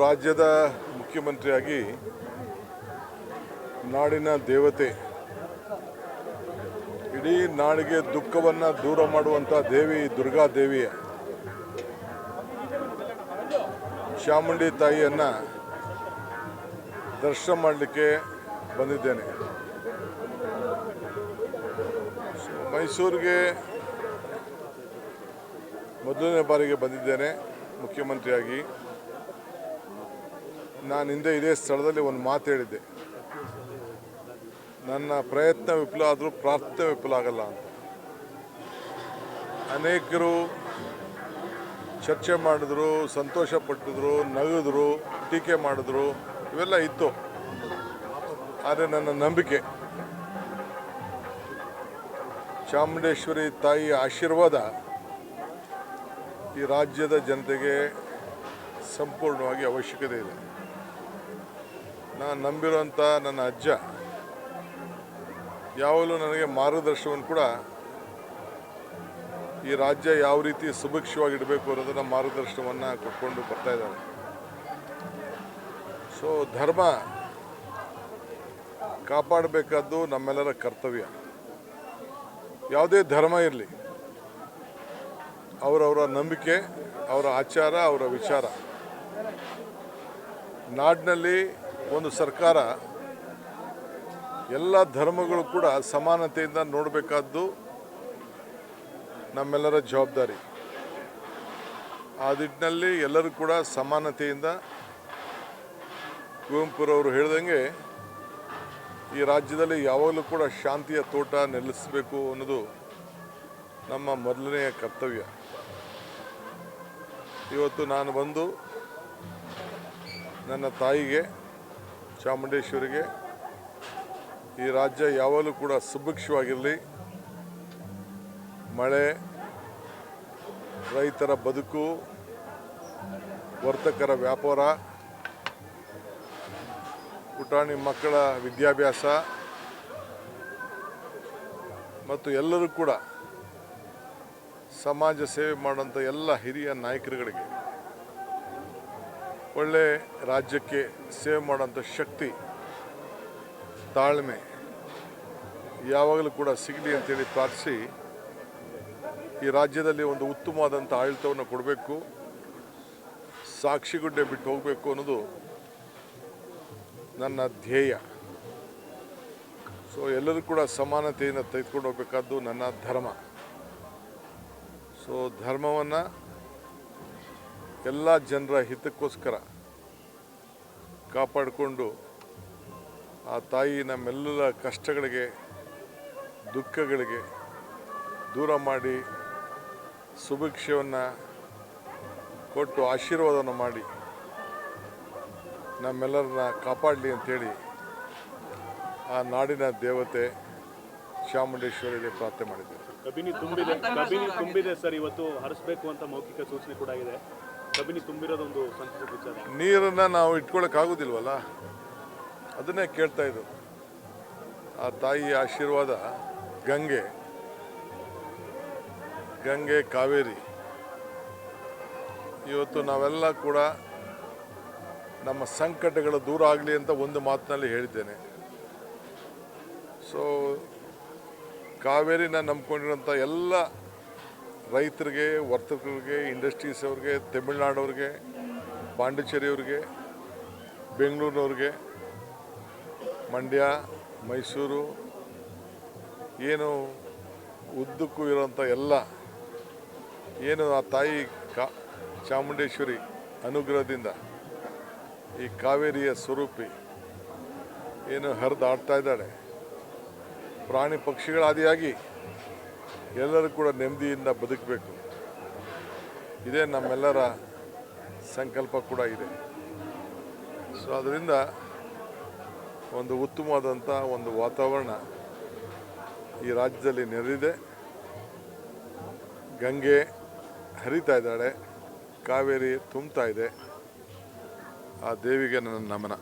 ರಾಜ್ಯದ ಮುಖ್ಯಮಂತ್ರಿಯಾಗಿ ನಾಡಿನ ದೇವತೆ, ಇಡೀ ನಾಡಿಗೆ ದುಃಖವನ್ನು ದೂರ ಮಾಡುವಂಥ ದೇವಿ ದುರ್ಗಾದೇವಿಯ ಚಾಮುಂಡಿ ತಾಯಿಯನ್ನು ದರ್ಶನ ಮಾಡಲಿಕ್ಕೆ ಬಂದಿದ್ದೇನೆ. ಮೈಸೂರಿಗೆ ಮೊದಲನೇ ಬಾರಿಗೆ ಬಂದಿದ್ದೇನೆ ಮುಖ್ಯಮಂತ್ರಿಯಾಗಿ. ನಾನು ಹಿಂದೆ ಇದೇ ಸ್ಥಳದಲ್ಲಿ ಒಂದು ಮಾತು ಹೇಳಿದ್ದೆ, ನನ್ನ ಪ್ರಯತ್ನ ವಿಫಲ ಆದರೂ ಪ್ರಾರ್ಥನೆ ವಿಫಲ ಆಗಲ್ಲ ಅಂತ. ಅನೇಕರು ಚರ್ಚೆ ಮಾಡಿದ್ರು, ಸಂತೋಷಪಟ್ಟಿದ್ರು, ನಗಿದ್ರು, ಟೀಕೆ ಮಾಡಿದ್ರು, ಇವೆಲ್ಲ ಇತ್ತು. ಆದರೆ ನನ್ನ ನಂಬಿಕೆ ಚಾಮುಂಡೇಶ್ವರಿ ತಾಯಿಯ ಆಶೀರ್ವಾದ ಈ ರಾಜ್ಯದ ಜನತೆಗೆ ಸಂಪೂರ್ಣವಾಗಿ ಅವಶ್ಯಕತೆ ಇದೆ. ನಾನು ನಂಬಿರುವಂಥ ನನ್ನ ಅಜ್ಜ ಯಾವಾಗಲೂ ನನಗೆ ಮಾರ್ಗದರ್ಶನವನ್ನು ಕೂಡ ಈ ರಾಜ್ಯ ಯಾವ ರೀತಿ ಸುಭಿಕ್ಷವಾಗಿಡಬೇಕು ಅನ್ನೋದನ್ನು ಮಾರ್ಗದರ್ಶನವನ್ನು ಕೊಟ್ಕೊಂಡು ಬರ್ತಾ ಇದ್ದಾರೆ. ಸೊ ಧರ್ಮ ಕಾಪಾಡಬೇಕಾದ್ದು ನಮ್ಮೆಲ್ಲರ ಕರ್ತವ್ಯ. ಯಾವುದೇ ಧರ್ಮ ಇರಲಿ, ಅವರವರ ನಂಬಿಕೆ, ಅವರ ಆಚಾರ, ಅವರ ವಿಚಾರ. ನಾಡಿನಲ್ಲಿ ಒಂದು ಸರ್ಕಾರ ಎಲ್ಲ ಧರ್ಮಗಳು ಕೂಡ ಸಮಾನತೆಯಿಂದ ನೋಡಬೇಕಾದ್ದು ನಮ್ಮೆಲ್ಲರ ಜವಾಬ್ದಾರಿ. ಆ ನಿಟ್ಟಿನಲ್ಲಿ ಎಲ್ಲರೂ ಕೂಡ ಸಮಾನತೆಯಿಂದ, ಕುವೆಂಪುರವರು ಹೇಳ್ದಂಗೆ ಈ ರಾಜ್ಯದಲ್ಲಿ ಯಾವಾಗಲೂ ಕೂಡ ಶಾಂತಿಯ ತೋಟ ನೆಲೆಸಬೇಕು ಅನ್ನೋದು ನಮ್ಮ ಮೊದಲನೆಯ ಕರ್ತವ್ಯ. ಇವತ್ತು ನಾನು ಬಂದು ನನ್ನ ತಾಯಿಗೆ, ಚಾಮುಂಡೇಶ್ವರಿಗೆ, ಈ ರಾಜ್ಯ ಯಾವಾಗಲೂ ಕೂಡ ಸುಭಿಕ್ಷವಾಗಿರಲಿ, ಮಳೆ, ರೈತರ ಬದುಕು, ವರ್ತಕರ ವ್ಯಾಪಾರ, ಪುಟಾಣಿ ಮಕ್ಕಳ ವಿದ್ಯಾಭ್ಯಾಸ ಮತ್ತು ಎಲ್ಲರೂ ಕೂಡ ಸಮಾಜ ಸೇವೆ ಮಾಡುವಂಥ ಎಲ್ಲ ಹಿರಿಯ ನಾಯಕರುಗಳಿಗೆ ಒಳ್ಳೆ ರಾಜ್ಯಕ್ಕೆ ಸೇವೆ ಮಾಡುವಂಥ ಶಕ್ತಿ, ತಾಳ್ಮೆ ಯಾವಾಗಲೂ ಕೂಡ ಸಿಗಲಿ ಅಂತೇಳಿ ಪ್ರಾರ್ಥಿಸಿ, ಈ ರಾಜ್ಯದಲ್ಲಿ ಒಂದು ಉತ್ತಮವಾದಂಥ ಆಡಳಿತವನ್ನು ಕೊಡಬೇಕು, ಸಾಕ್ಷಿಗುಡ್ಡೆ ಬಿಟ್ಟು ಹೋಗಬೇಕು ಅನ್ನೋದು ನನ್ನ ಧ್ಯೇಯ. ಸೊ ಎಲ್ಲರೂ ಕೂಡ ಸಮಾನತೆಯನ್ನು ತೆಗೆದುಕೊಂಡು ಹೋಗಬೇಕಾದ್ದು ನನ್ನ ಧರ್ಮ. ಸೊ ಧರ್ಮವನ್ನು ಎಲ್ಲ ಜನರ ಹಿತಕ್ಕೋಸ್ಕರ ಕಾಪಾಡಿಕೊಂಡು ಆ ತಾಯಿ ನಮ್ಮೆಲ್ಲ ಕಷ್ಟಗಳಿಗೆ, ದುಃಖಗಳಿಗೆ ದೂರ ಮಾಡಿ ಸುಭಿಕ್ಷವನ್ನು ಕೊಟ್ಟು ಆಶೀರ್ವಾದವನ್ನು ಮಾಡಿ ನಮ್ಮೆಲ್ಲರನ್ನ ಕಾಪಾಡಲಿ ಅಂಥೇಳಿ ಆ ನಾಡಿನ ದೇವತೆ ಚಾಮುಂಡೇಶ್ವರಿಗೆ ಪ್ರಾರ್ಥನೆ ಮಾಡಿದ್ದೇವೆ. ಕಬಿನಿ ತುಂಬಿದೆ ಸರ್, ಇವತ್ತು ಹರಿಸಬೇಕು ಅಂತ ಮೌಖಿಕ ಸೂಚನೆ ಕೂಡ ಇದೆ. ಕಬಿನಿ ತುಂಬಿರೋದೊಂದು ಸಂತಸದ ವಿಚಾರ. ನೀರನ್ನು ನಾವು ಇಟ್ಕೊಳ್ಳೋಕ್ಕಾಗೋದಿಲ್ವಲ್ಲ, ಅದನ್ನೇ ಕೇಳ್ತಾ ಇದ್ದು. ಆ ತಾಯಿಯ ಆಶೀರ್ವಾದ ಗಂಗೆ ಕಾವೇರಿ. ಇವತ್ತು ನಾವೆಲ್ಲ ಕೂಡ ನಮ್ಮ ಸಂಕಟಗಳು ದೂರ ಆಗಲಿ ಅಂತ ಒಂದು ಮಾತಿನಲ್ಲಿ ಹೇಳಿದ್ದೇನೆ. ಸೊ ಕಾವೇರಿನ ನಂಬ್ಕೊಂಡಿರೋಂಥ ಎಲ್ಲ ರೈತರಿಗೆ, ವರ್ತಕರಿಗೆ, ಇಂಡಸ್ಟ್ರೀಸ್ ಅವ್ರಿಗೆ, ತಮಿಳ್ನಾಡವ್ರಿಗೆ, ಪಾಂಡಿಚೇರಿಯವ್ರಿಗೆ, ಬೆಂಗಳೂರಿನವ್ರಿಗೆ, ಮಂಡ್ಯ, ಮೈಸೂರು, ಏನು ಉದ್ದಕ್ಕೂ ಇರೋಂಥ ಎಲ್ಲ ಏನು ಆ ತಾಯಿ ಚಾಮುಂಡೇಶ್ವರಿ ಅನುಗ್ರಹದಿಂದ ಈ ಕಾವೇರಿಯ ಸ್ವರೂಪಿ ಏನು ಹರಿದಾಡ್ತಾ ಇದ್ದಾಳೆ, ಪ್ರಾಣಿ ಪಕ್ಷಿಗಳಾದಿಯಾಗಿ ಎಲ್ಲರೂ ಕೂಡ ನೆಮ್ಮದಿಯಿಂದ ಬದುಕಬೇಕು, ಇದೇ ನಮ್ಮೆಲ್ಲರ ಸಂಕಲ್ಪ ಕೂಡ ಇದೆ. ಸೊ ಅದರಿಂದ ಒಂದು ಉತ್ತಮವಾದಂಥ ಒಂದು ವಾತಾವರಣ ಈ ರಾಜ್ಯದಲ್ಲಿ ನೆರೆದಿದೆ. ಗಂಗೆ ಹರಿತಾ ಇದ್ದಾಳೆ, ಕಾವೇರಿ ತುಂಬ್ತಾ ಇದೆ. ಆ ದೇವಿಗೆ ನನ್ನ ನಮನ.